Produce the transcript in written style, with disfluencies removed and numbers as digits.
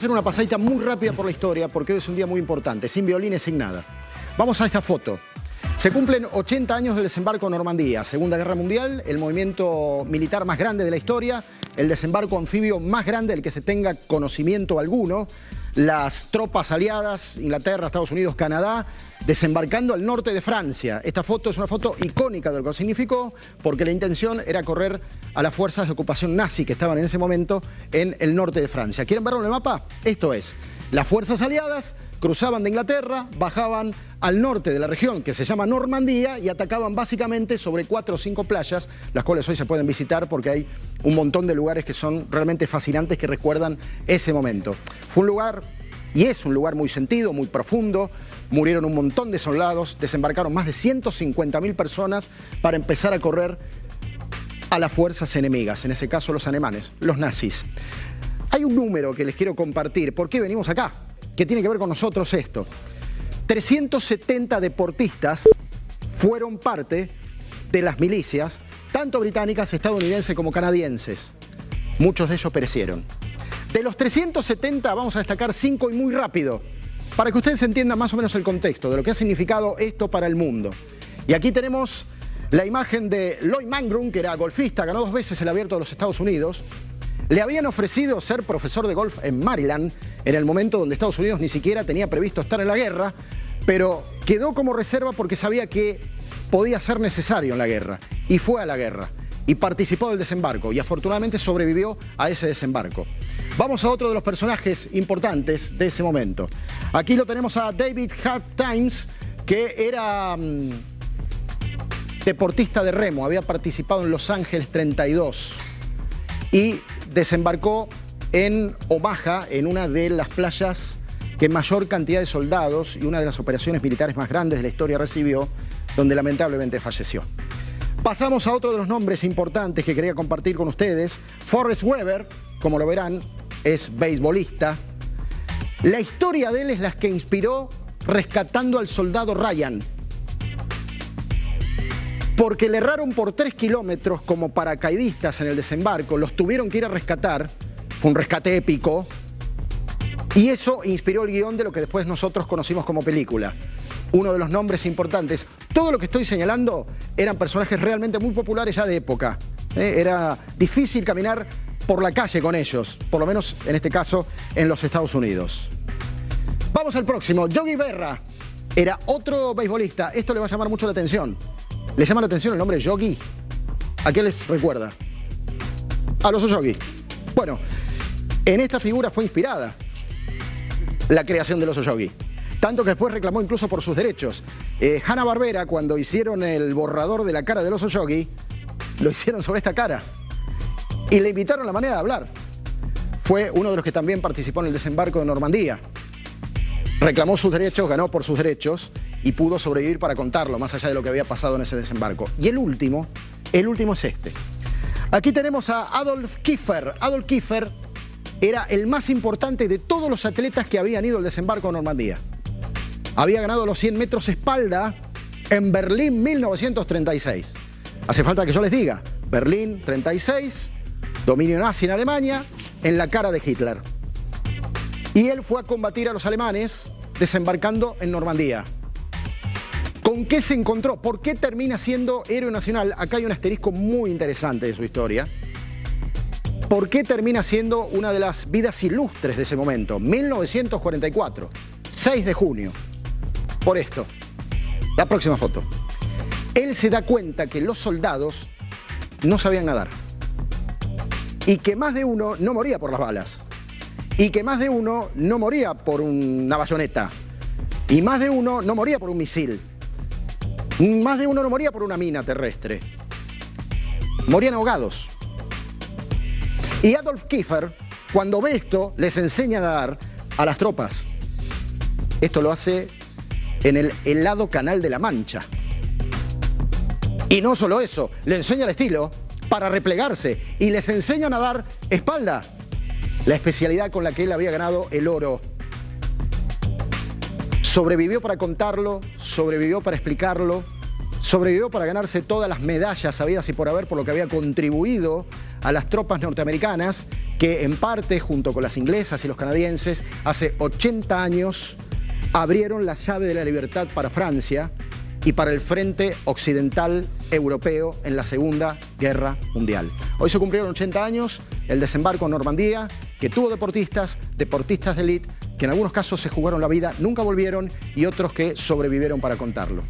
Hacer una pasadita muy rápida por la historia porque hoy es un día muy importante, sin violines, sin nada. Vamos a esta foto. Se cumplen 80 años del desembarco en Normandía, Segunda Guerra Mundial, el movimiento militar más grande de la historia, el desembarco anfibio más grande del que se tenga conocimiento alguno, las tropas aliadas, Inglaterra, Estados Unidos, Canadá, desembarcando al norte de Francia. Esta foto es una foto icónica de lo que significó, porque la intención era correr a las fuerzas de ocupación nazi que estaban en ese momento en el norte de Francia. ¿Quieren verlo en el mapa? Esto es, las fuerzas aliadas cruzaban de Inglaterra, bajaban al norte de la región que se llama Normandía y atacaban básicamente sobre 4 o 5 playas, las cuales hoy se pueden visitar porque hay un montón de lugares que son realmente fascinantes que recuerdan ese momento. Fue un lugar, y es un lugar muy sentido, muy profundo, murieron un montón de soldados, desembarcaron más de 150.000 personas para empezar a correr a las fuerzas enemigas, en ese caso los alemanes, los nazis. Hay un número que les quiero compartir, ¿por qué venimos acá? Que tiene que ver con nosotros esto. 370 deportistas fueron parte de las milicias, tanto británicas, estadounidenses como canadienses. Muchos de ellos perecieron. De los 370 vamos a destacar 5 y muy rápido, para que ustedes entiendan más o menos el contexto de lo que ha significado esto para el mundo. Y aquí tenemos la imagen de Lloyd Mangrum, que era golfista, ganó 2 veces el Abierto de los Estados Unidos. Le habían ofrecido ser profesor de golf en Maryland, en el momento donde Estados Unidos ni siquiera tenía previsto estar en la guerra, pero quedó como reserva porque sabía que podía ser necesario en la guerra. Y fue a la guerra, y participó del desembarco, y afortunadamente sobrevivió a ese desembarco. Vamos a otro de los personajes importantes de ese momento. Aquí lo tenemos a David Hartimes, que era deportista de remo, había participado en Los Ángeles 32 y desembarcó en Omaha, en una de las playas que mayor cantidad de soldados y una de las operaciones militares más grandes de la historia recibió, donde lamentablemente falleció. Pasamos a otro de los nombres importantes que quería compartir con ustedes. Forrest Weber, como lo verán, es beisbolista. La historia de él es la que inspiró Rescatando al Soldado Ryan, porque le erraron por 3 kilómetros como paracaidistas en el desembarco, los tuvieron que ir a rescatar, fue un rescate épico, y eso inspiró el guión de lo que después nosotros conocimos como película. Uno de los nombres importantes. Todo lo que estoy señalando eran personajes realmente muy populares ya de época. Era difícil caminar por la calle con ellos, por lo menos en este caso en los Estados Unidos. Vamos al próximo. Yogi Berra era otro beisbolista. Esto le va a llamar mucho la atención. ¿Le llama la atención el nombre Yogi? ¿A qué les recuerda? A los Yogi. Bueno, en esta figura fue inspirada la creación de los Yogi. Tanto que después reclamó incluso por sus derechos. Hanna-Barbera, cuando hicieron el borrador de la cara del oso Yogi, lo hicieron sobre esta cara. Y le invitaron la manera de hablar. Fue uno de los que también participó en el desembarco de Normandía. Reclamó sus derechos, ganó por sus derechos y pudo sobrevivir para contarlo, más allá de lo que había pasado en ese desembarco. Y el último es este. Aquí tenemos a Adolf Kiefer. Adolf Kiefer era el más importante de todos los atletas que habían ido al desembarco de Normandía. Había ganado los 100 metros espalda en Berlín 1936. Hace falta que yo les diga, Berlín 36, dominio nazi en Alemania, en la cara de Hitler. Y él fue a combatir a los alemanes desembarcando en Normandía. ¿Con qué se encontró? ¿Por qué termina siendo héroe nacional? Acá hay un asterisco muy interesante de su historia. ¿Por qué termina siendo una de las vidas ilustres de ese momento? 1944, 6 de junio. Por esto. La próxima foto. Él se da cuenta que los soldados no sabían nadar. Y que más de uno no moría por las balas. Y que más de uno no moría por una bayoneta. Y más de uno no moría por un misil. Más de uno no moría por una mina terrestre. Morían ahogados. Y Adolf Kiefer, cuando ve esto, les enseña a nadar a las tropas. Esto lo hace en el helado Canal de la Mancha. Y no solo eso, le enseña el estilo para replegarse y les enseña a nadar espalda, la especialidad con la que él había ganado el oro. Sobrevivió para contarlo, sobrevivió para explicarlo, sobrevivió para ganarse todas las medallas habidas y por haber por lo que había contribuido a las tropas norteamericanas que en parte, junto con las inglesas y los canadienses, hace 80 años abrieron la llave de la libertad para Francia y para el frente occidental europeo en la Segunda Guerra Mundial. Hoy se cumplieron 80 años, el desembarco en Normandía, que tuvo deportistas de élite, que en algunos casos se jugaron la vida, nunca volvieron, y otros que sobrevivieron para contarlo.